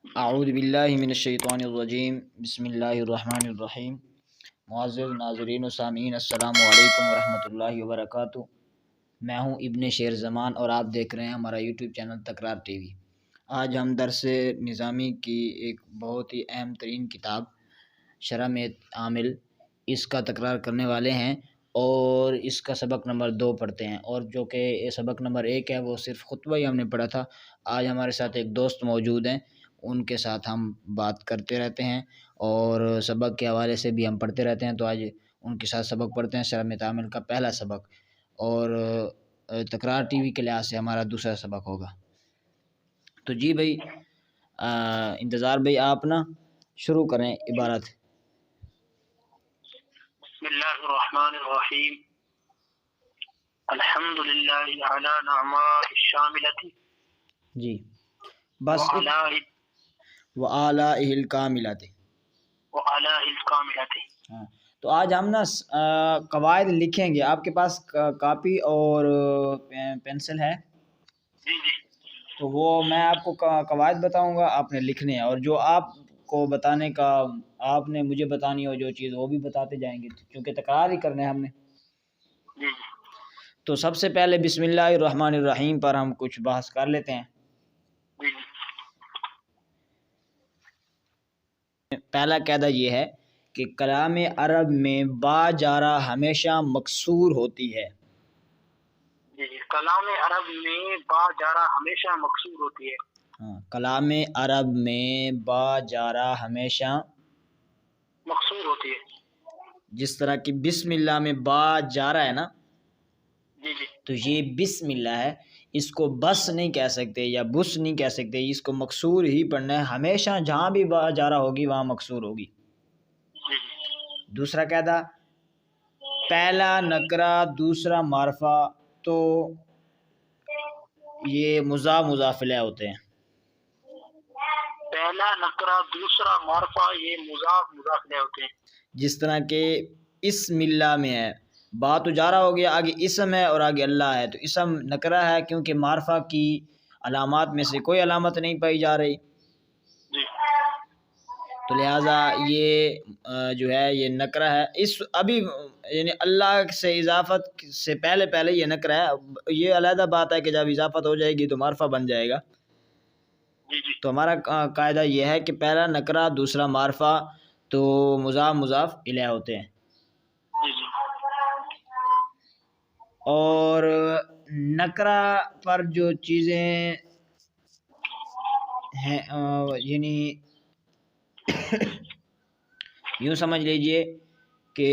اعوذ باللہ من الشیطان الرجیم، بسم اللہ الرحمن الرحیم۔ معزز ناظرین و سامعین، السلام علیکم ورحمۃ اللہ وبرکاتہ۔ میں ہوں ابن شیر زمان اور آپ دیکھ رہے ہیں ہمارا یوٹیوب چینل تکرار ٹی وی۔ آج ہم درس نظامی کی ایک بہت ہی اہم ترین کتاب شرح میں عامل اس کا تکرار کرنے والے ہیں اور اس کا سبق نمبر 2 پڑھتے ہیں، اور جو کہ سبق نمبر 1 ہے وہ صرف خطبہ ہی ہم نے پڑھا تھا۔ آج ہمارے ساتھ ایک دوست موجود ہیں، ان کے ساتھ ہم بات کرتے رہتے ہیں اور سبق کے حوالے سے بھی ہم پڑھتے رہتے ہیں، تو آج ان کے ساتھ سبق پڑھتے ہیں، شرح میں تعامل کا پہلا سبق، اور تکرار ٹی وی کے لحاظ سے ہمارا دوسرا سبق ہوگا۔ تو جی بھائی انتظار بھائی آپ نا شروع کریں عبارت۔ بسم اللہ الرحمن الرحیم، الحمد للہ علی نعمائہ الشاملۃ جی بس وآلائہ الکاملۃ۔ ہاں، تو آج ہم نا قواعد لکھیں گے۔ آپ کے پاس کاپی اور پینسل ہے؟ جی جی، تو وہ میں آپ کو قواعد بتاؤں گا، آپ نے لکھنے ہیں، اور جو آپ کو بتانے کا آپ نے مجھے بتانی ہو جو چیز وہ بھی بتاتے جائیں گے، کیونکہ تکرار ہی کرنے ہم نے۔ جی جی، تو سب سے پہلے بسم اللہ الرحمن الرحیم پر ہم کچھ بحث کر لیتے ہیں۔ جی جی، پہلا قاعدہ یہ ہے کہ کلام عرب میں با جارہ ہمیشہ مکسور ہوتی ہے۔ جی جی، کلام عرب میں با جارہ ہمیشہ مکسور ہوتی ہے۔ ہاں، کلام عرب میں با جارہ ہمیشہ مکسور ہوتی ہے۔ جس طرح کہ بسم اللہ میں با جارہ ہے نا، جی جی، تو یہ بسم اللہ ہے، اس کو بس نہیں کہہ سکتے یا بس نہیں کہہ سکتے، اس کو مکسور ہی پڑھنا ہے، ہمیشہ جہاں بھی با جارہ ہوگی وہاں مکسور ہوگی۔ جی جی، دوسرا قاعدہ، پہلا نکرہ دوسرا معرفہ تو یہ مضاف مضاف الیہ ہوتے ہیں۔ پہلا نکرہ دوسرا معرفہ یہ مضاف مضاف الیہ ہوتے ہیں۔ جس طرح کہ اسم اللہ میں ہے، با تو جارہ ہو گیا، آگے اسم ہے اور آگے اللہ ہے، تو اسم نکرہ ہے کیونکہ معرفہ کی علامات میں سے کوئی علامت نہیں پائی جا رہی، جی تو لہٰذا یہ جو ہے یہ نکرہ ہے۔ اس ابھی یعنی اللہ سے اضافت سے پہلے یہ نکرہ ہے، یہ علیحدہ بات ہے کہ جب اضافت ہو جائے گی تو معرفہ بن جائے گا۔ جی جی، تو ہمارا قاعدہ یہ ہے کہ پہلا نکرہ دوسرا معرفہ تو مضاف مضاف الیہ ہوتے ہیں، جی جی، اور نکرہ پر جو چیزیں ہیں یعنی یوں سمجھ لیجئے کہ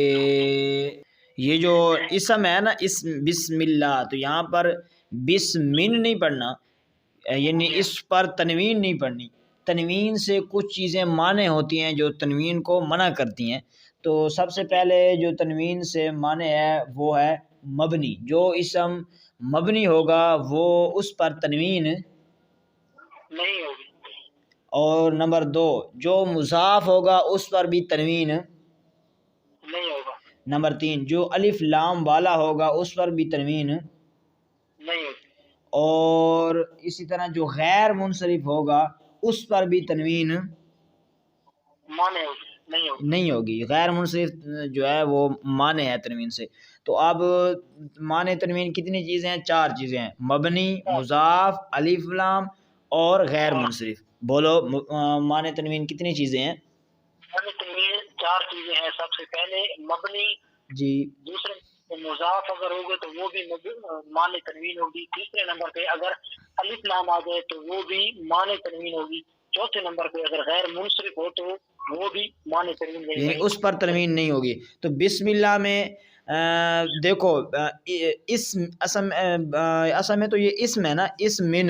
یہ جو اسم ہے نا، اسم بسم اللہ، تو یہاں پر بسمن نہیں پڑھنا، یعنی اس پر تنوین نہیں پڑھنی۔ تنوین سے کچھ چیزیں مانع ہوتی ہیں جو تنوین کو منع کرتی ہیں، تو سب سے پہلے جو تنوین سے مانع ہے وہ ہے مبنی، جو اسم مبنی ہوگا وہ اس پر تنوین نہیں ہوگی۔ اور نمبر 2 جو مضاف ہوگا اس پر بھی تنوین نہیں ہوگا۔ نمبر 3 جو الف لام والا ہوگا اس پر بھی تنوین، نہیں ہوگی۔ اور اسی طرح جو غیر منصرف ہوگا اس پر بھی تنوین مانے ہوگی، نہیں ہوگی۔ نہیں ہوگی، غیر منصرف جو ہے وہ معنی ہے تنوین سے۔ تو اب معنی تنوین کتنی چیزیں ہیں؟ 4 چیزیں ہیں، مبنی، مضاف، الف لام اور غیر منصرف۔ بولو معنی تنوین کتنی چیزیں ہیں؟ معنی تنوین 4 چیزیں ہیں۔ سب سے پہلے مبنی، جی، دوسرے مضاف اگر ہوگے تو وہ بھی معنی تنوین ہوگی، تیسرے نمبر پہ اگر الف لام آ جائے تو وہ بھی معنی تنوین ہوگی، چوتھے نمبر پہ اگر غیر منصرف ہو تو وہ بھی معنی تنوین ہوگی، یعنی اس پر تنوین نہیں ہوگی۔ تو بسم اللہ میں دیکھو اسم اسم میں تو یہ اسم ہے نا، اسمن،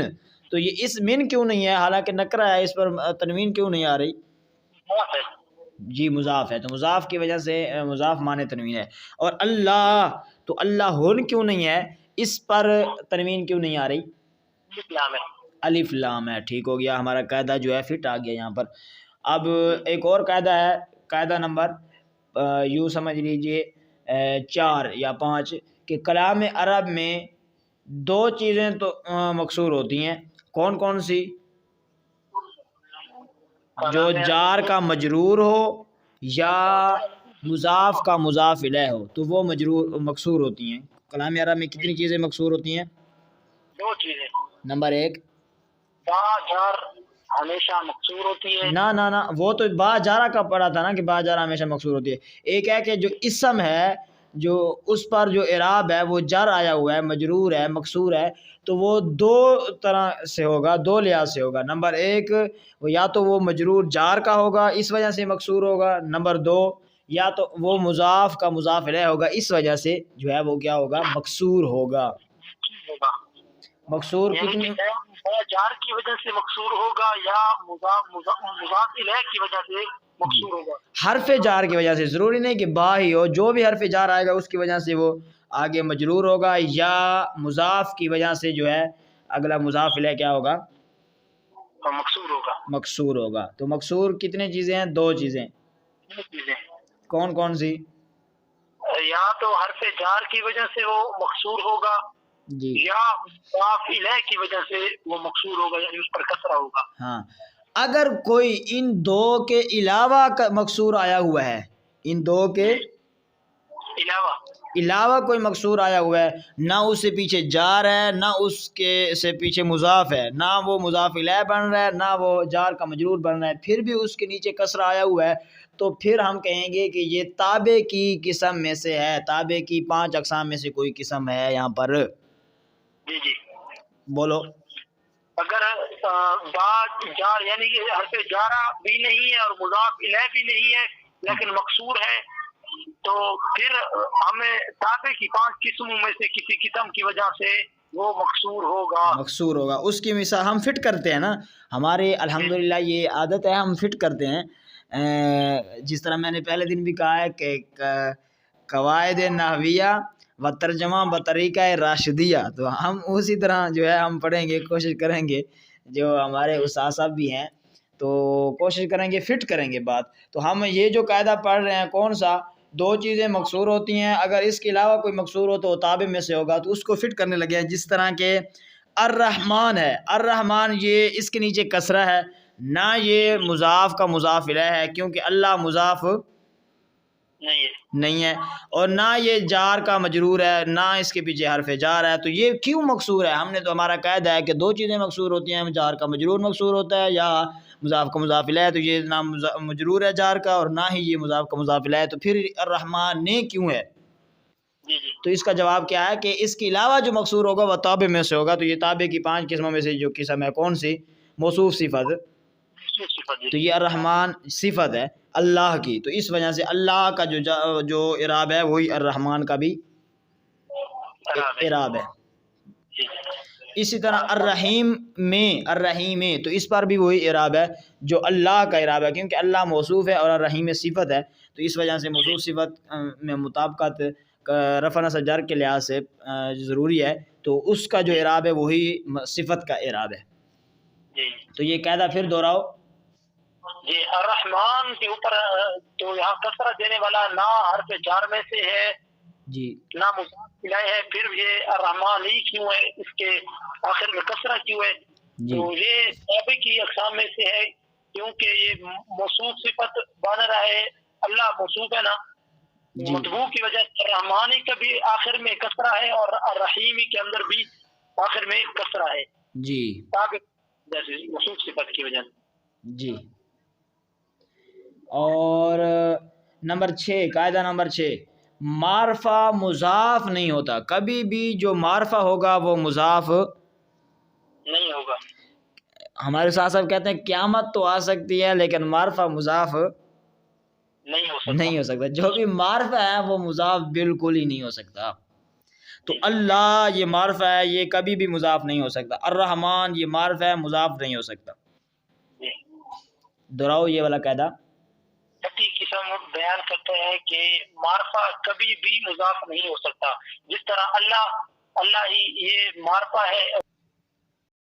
تو یہ اسمن کیوں نہیں ہے حالانکہ نکرہ ہے، اس پر تنوین کیوں نہیں آ رہی؟ مضاف ہے۔ جی مضاف ہے، تو مضاف کی وجہ سے مضاف معنی تنوین ہے۔ اور اللہ، تو اللہ کیوں نہیں ہے، اس پر تنوین کیوں نہیں آ رہی؟ الف لام ہے۔ الف لام ہے، ٹھیک ہو گیا، ہمارا قاعدہ جو ہے فٹ آ گیا یہاں پر۔ اب ایک اور قاعدہ ہے، قاعدہ نمبر یوں سمجھ لیجئے 4 یا 5 کہ کلام عرب میں 2 چیزیں تو مکسور ہوتی ہیں، کون کون سی؟ جو جار کا مجرور ہو یا مضاف کا مضاف الیہ ہو تو وہ مکسور ہوتی ہیں۔ کلام عرب میں کتنی چیزیں مکسور ہوتی ہیں؟ دو چیزیں۔ نمبر ایک، با جار ہمیشہ مکسور ہوتی ہے۔ نہ وہ تو با جارہ کا پڑھا تھا نا کہ با جارہ ہمیشہ مکسور ہوتی ہے۔ ایک ہے کہ جو اسم ہے جو اس پر جو اعراب ہے وہ جر آیا ہوا ہے، مجرور ہے، مکسور ہے، تو وہ دو طرح سے ہوگا، دو لحاظ سے ہوگا۔ نمبر ایک، یا تو وہ مجرور جار کا ہوگا اس وجہ سے مکسور ہوگا۔ نمبر دو، یا تو وہ مضاف کا مضاف الیہ ہوگا اس وجہ سے جو ہے وہ کیا ہوگا؟ مکسور ہوگا۔ مکسور کتنی؟ جار کی وجہ سے مکسور ہوگا یا مضاف الیہ کی وجہ سے مکسور ہوگا؟ حرف جار کی وجہ سے، ضروری نہیں کہ با ہی ہو، جو بھی حرف جار آئے گا اس کی وجہ سے وہ آگے مجرور ہوگا، یا مضاف کی وجہ سے جو ہے اگلا مضاف الیہ کیا ہوگا؟ مکسور ہوگا۔ مکسور ہوگا۔ تو مکسور کتنے چیزیں ہیں؟ دو چیزیں۔ کون کون سی؟ یا تو حرف جار کی وجہ سے وہ مکسور ہوگا جی، یا مضاف الیہ کی وجہ سے وہ مکسور ہوگا، یعنی اس پر کسرہ ہوگا۔ ہاں، اگر کوئی ان دو کے علاوہ مکسور آیا ہوا ہے، ان دو کے علاوہ کوئی مکسور آیا ہوا ہے، نہ اس سے پیچھے جار ہے، نہ اس کے سے پیچھے مضاف ہے، نہ وہ مضاف الیہ بن رہا ہے، نہ وہ جار کا مجرور بن رہا ہے، پھر بھی اس کے نیچے کسرہ آیا ہوا ہے، تو پھر ہم کہیں گے کہ یہ تابع کی قسم میں سے ہے، تابع کی 5 اقسام میں سے کوئی قسم ہے یہاں پر۔ جی بولو۔ اگر با جار یعنی کہ حرف جارہ بھی نہیں ہے اور مضاف الیہ بھی نہیں ہے لیکن مکسور ہے، تو پھر ہمیں تابع کی 5 قسموں میں سے کسی قسم کی وجہ سے وہ مکسور ہوگا۔ اس کی مثال ہم فٹ کرتے ہیں نا، ہمارے الحمدللہ یہ عادت ہے، ہم فٹ کرتے ہیں۔ جس طرح میں نے پہلے دن بھی کہا ہے کہ قواعد نحویہ و ترجمہ بطریقہ راشدیہ، تو ہم اسی طرح جو ہے ہم پڑھیں گے، کوشش کریں گے، جو ہمارے استاد صاحب بھی ہیں تو کوشش کریں گے، فٹ کریں گے بات۔ تو ہم یہ جو قاعدہ پڑھ رہے ہیں کون سا؟ دو چیزیں مکسور ہوتی ہیں، اگر اس کے علاوہ کوئی مکسور ہو تو تابع میں سے ہوگا، تو اس کو فٹ کرنے لگے ہیں۔ جس طرح کہ الرحمن ہے، الرحمن یہ اس کے نیچے کسرہ ہے، نہ یہ مضاف کا مضاف الیہ ہے کیونکہ اللہ مضاف نہیں ہے، اور نہ یہ جار کا مجرور ہے، نہ اس کے پیچھے حرف جار ہے، تو یہ کیوں مکسور ہے؟ ہم نے تو ہمارا قاعدہ ہے کہ دو چیزیں مکسور ہوتی ہیں، جار کا مجرور مکسور ہوتا ہے یا مضاف کا مضاف الیہ ہے، تو یہ نہ مجرور ہے جار کا اور نہ ہی یہ مضاف کا مضاف الیہ ہے، تو پھر الرحمن نے کیوں ہے؟ تو اس کا جواب کیا ہے کہ اس کے علاوہ جو مکسور ہوگا وہ تابع میں سے ہوگا، تو یہ تابع کی 5 قسموں میں سے جو قسم ہے کون سی؟ موصوف صفت۔ تو یہ الرحمن صفت ہے اللہ کی، تو اس وجہ سے اللہ کا جو اعراب ہے وہی الرحمن کا بھی اعراب ہے۔ اسی طرح الرحیم میں تو اس پر بھی وہی اعراب ہے جو اللہ کا اعراب ہے، کیونکہ اللہ موصوف ہے اور الرحیم صفت ہے، تو اس وجہ سے موصوف صفت میں مطابقت رفع نصب جر کے لحاظ سے ضروری ہے، تو اس کا جو اعراب ہے وہی صفت کا اعراب ہے۔ تو یہ قاعدہ پھر دہراؤ۔ جی، الرحمن کے اوپر تو یہاں کسرہ دینے والا نہ حرف جار میں سے ہے جی، نہ مضاف الیہ ہے، پھر یہ الرحمن ہی کیوں ہے؟ اس کے آخر میں کسرہ کیوں ہے؟ جی، تو یہ تابع کی اقسام میں سے ہے، کیونکہ یہ موصوف صفت بن رہا ہے، اللہ موصوف ہے نا، مطبوع کی وجہ سے الرحمن کا بھی آخر میں کسرہ ہے اور الرحیم کے اندر بھی آخر میں کسرہ ہے، جی، تابع جیسے موصوف صفت کی وجہ سے۔ جی۔ اور نمبر 6، قاعدہ نمبر 6، معرفہ مضاف نہیں ہوتا، کبھی بھی جو معرفہ ہوگا وہ مضاف نہیں ہوگا۔ ہمارے ساتھ صاحب کہتے ہیں قیامت تو آ سکتی ہے لیکن معرفہ مضاف نہیں ہو سکتا، جو بھی معرفہ ہے وہ مضاف بالکل ہی نہیں ہو سکتا۔ تو اللہ یہ معرفہ ہے، یہ کبھی بھی مضاف نہیں ہو سکتا۔ الرحمن یہ معرفہ ہے، مضاف نہیں ہو سکتا۔ دہراؤ یہ والا قاعدہ۔ قسم بیان کرتا ہے کہ معرفہ کبھی بھی مضاف نہیں ہو سکتا، جس طرح اللہ ہی یہ معرفہ ہے۔